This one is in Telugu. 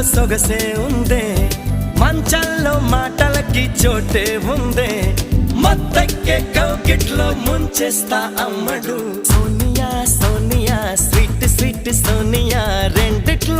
సొగసే ఉందే, మంచంలో మాటలకి చోటే ఉందే, మత్తెక్కే కౌకిట్లో ముంచేస్తా అమ్మడు. సోనియా సోనియా స్వీట్ స్వీట్ సోనియా, రెండిట్లో